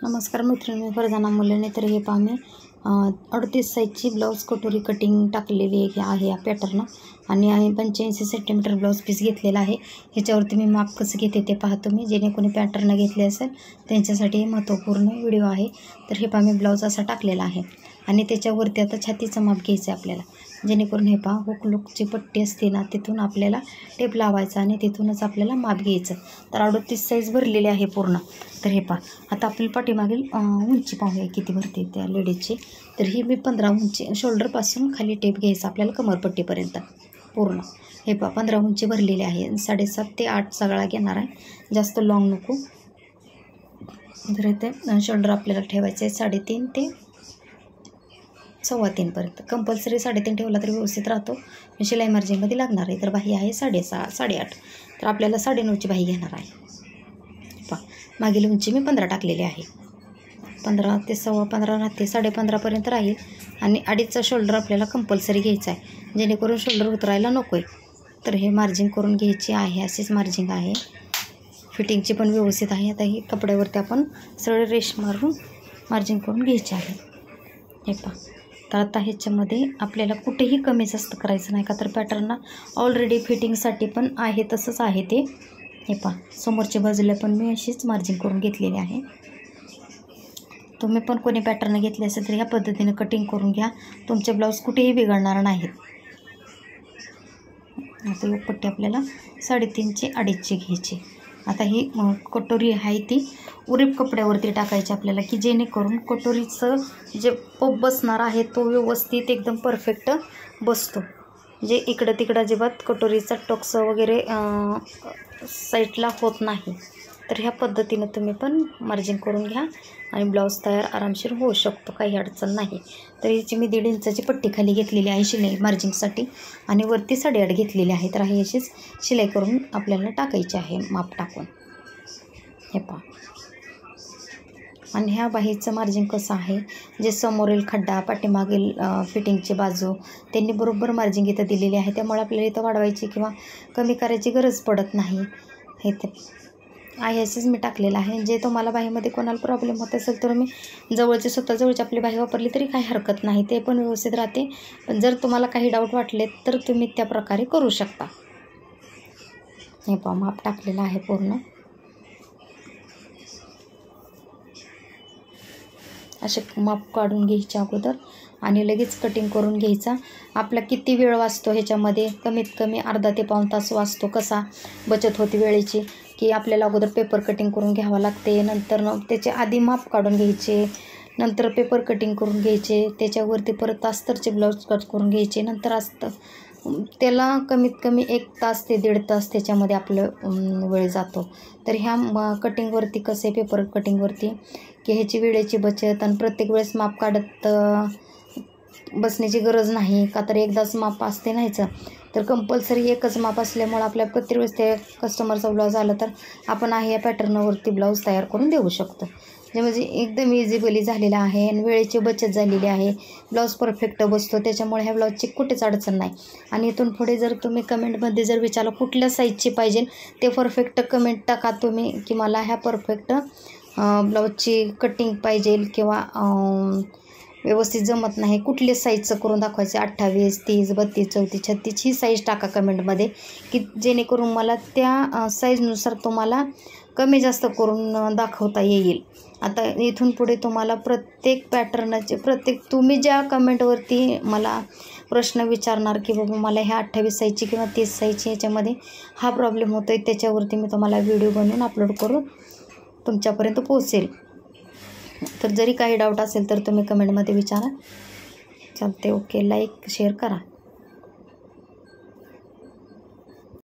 नमस्कार मैत्रिणी, फरजाना मुलांनी. तर हे पहा, मी 38 साईजची ब्लाऊज कटोरी कटिंग टाकलेली आहे या पॅटर्न आणि 85 सेंटीमीटर ब्लाऊज पीस घेतलेला आहे. ह्याच्यावरती मी माप कसं घेते ते पहा तुम्ही. जेणे कोणी पॅटर्न घेतले असेल त्यांच्यासाठी हे महत्त्वपूर्ण व्हिडिओ आहे. तर हे पहा, मी ब्लाऊज असा टाकलेला आहे आणि त्याच्यावरती आता छातीचं माप घ्यायचं आहे आपल्याला. जेणेकरून हे पहा, हुक लुकची पट्टी असते ना, तिथून आपल्याला टेप लावायचा आणि तिथूनच आपल्याला माप घ्यायचं. तर 38 साईज भरलेली आहे पूर्ण. तर हे पहा, आता आपली पाठीमागील उंची पाहूया किती भरते त्या लेडीजची. तर ही मी 15 उंची, शोल्डरपासून खाली टेप घ्यायचा आपल्याला कमरपट्टीपर्यंत पूर्ण. हे पहा, 15 उंची भरलेली आहे. 7.5 ते 8 सगळा घेणार आहे, जास्त लॉंग नको. तर इथे शोल्डर आपल्याला ठेवायचं आहे 3.5 ते 3.25 पर्यंत. कंपल्सरी 3.5 ठेवला तरी व्यवस्थित राहतो. शिलाई मार्जिनमध्ये लागणार आहे. तर बाही आहे 6.5 8.5. तर आपल्याला 9.5ची बाही घेणार आहे. पहा, मागील उंची मी 15 टाकलेली आहे. 15 ते 15.25 राहते, 15.5 पर्यंत राहील. आणि 2.5चा शोल्डर आपल्याला कंपल्सरी घ्यायचा आहे, जेणेकरून शोल्डर उतरायला नको आहे. तर हे मार्जिन करून घ्यायची आहे. अशीच मार्जिन आहे, फिटिंगची पण व्यवस्थित आहे. आता ही कपड्यावरती आपण सरळ रेष मारून मार्जिन करून घ्यायची आहे. हे पहा, तर आता ह्याच्यामध्ये आपल्याला कुठेही कमी जास्त करायचं नाही, का तर पॅटर्न ऑलरेडी फिटिंगसाठी पण आहे, तसंच आहे ते. हे पहा, समोरच्या बाजूला पण मी अशीच मार्जिन करून घेतलेली आहे. तुम्ही पण कोणी पॅटर्न घेतले असेल तर ह्या पद्धतीने कटिंग करून घ्या, तुमचे ब्लाऊज कुठेही बिघडणार नाहीत. आता ही पट्टी आपल्याला 3.5 ची 2.5ची घ्यायची. आता ही कटोरी आहे ती उरीप कपड्यावरती टाकायची आपल्याला, की जेणेकरून कटोरीचं जे पप बसणार आहे तो व्यवस्थित एकदम परफेक्ट बसतो. जे इकडं तिकडं अजिबात कटोरीचा टक्स वगैरे साईडला होत नाही. तर ह्या पद्धतीनं तुम्ही पण मार्जिन करून घ्या आणि ब्लाऊज तयार आरामशीर होऊ शकतो, काही अडचण नाही. तर याची मी 1.5 इंचाची पट्टी खाली घेतलेली आहे शिलाई मार्जिनसाठी आणि वरती 8.5 घेतलेली आहे. तर ही अशीच शिलाई करून आपल्याला टाकायची आहे माप टाकून. हे पहा, आणि ह्या बाहीचं मार्जिन कसं आहे, जे समोरील खड्डा, पाठीमागील फिटिंगची बाजू त्यांनी बरोबर मार्जिन इथं दिलेली आहे. त्यामुळे आपल्याला इथं वाढवायची किंवा कमी करायची गरज पडत नाही. हे ते अशीच मी टाकलेलं आहे. जे तुम्हाला बाहीमध्ये कोणाला प्रॉब्लेम होत असेल तर मी स्वतः जवळची आपली बाही वापरली तरी काही हरकत नाही, ते पण व्यवस्थित राहते. पण जर तुम्हाला काही डाऊट वाटले तर तुम्ही त्या प्रकारे करू शकता. हे पहा, माप टाकलेलं आहे पूर्ण. असे माप काढून घ्यायचे अगोदर आणि लगेच कटिंग करून घ्यायचा. आपला किती वेळ वाचतो ह्याच्यामध्ये, कमीत कमी अर्धा ते पाऊण तास वाचतो. कसा बचत होती वेळेची, की आपल्याला अगोदर पेपर कटिंग करून घ्यावं लागते, नंतर त्याचे आधी माप काढून घ्यायचे, नंतर पेपर कटिंग करून घ्यायचे, त्याच्यावरती परत अस्तरचे ब्लाऊज कट करून घ्यायचे, नंतर अस्तर. त्याला कमीत कमी 1 तास ते 1.5 तास त्याच्यामध्ये आपलं वेळ जातो. तर ह्या कटिंगवरती कसं आहे, पेपर कटिंगवरती, की ह्याची वेळेची बचत आणि प्रत्येक वेळेस माप काढत बसण्याची गरज नाही, का तर एकदाच माप असते नाहीचं. तर कंपल्सरी एकच माप असल्यामुळं आपल्या प्रत्येक वेळेस ते कस्टमरचा ब्लाऊज आला तर आपण या पॅटर्नवरती ब्लाऊज तयार करून देऊ शकतो. जे म्हणजे एकदम इझिबली झालेलं आहे आणि वेळेची बचत झालेली आहे. ब्लाऊज परफेक्ट बसतो, त्याच्यामुळे ह्या ब्लाऊजची कुठेच अडचण नाही. आणि इथून पुढे जर तुम्ही कमेंटमध्ये जर विचारलं कुठल्या साईजची पाहिजे, ते परफेक्ट कमेंट टाका तुम्ही, की मला ह्या परफेक्ट ब्लाऊजची कटिंग पाहिजे किंवा व्यवस्थित जमत नाही, कुठले साईजचं करून दाखवायचे, 28 30 32 34 36 ही साईज टाका कमेंटमध्ये, की जेणेकरून मला त्या साईजनुसार तुम्हाला कमी जास्त करून दाखवता येईल. आता इथून पुढे तुम्हाला प्रत्येक पॅटर्नचे तुम्ही ज्या कमेंटवरती मला प्रश्न विचारणार, की बाबा मला ह्या 28 साईजची किंवा 30 साईजची ह्याच्यामध्ये हा प्रॉब्लेम होतो आहे, त्याच्यावरती मी तुम्हाला व्हिडिओ बनवून अपलोड करून तुमच्यापर्यंत पोहोचेल. तर जरी काही डाऊट असेल तर तुम्ही कमेंटमध्ये विचारा. चालते. ओके, लाईक शेअर करा.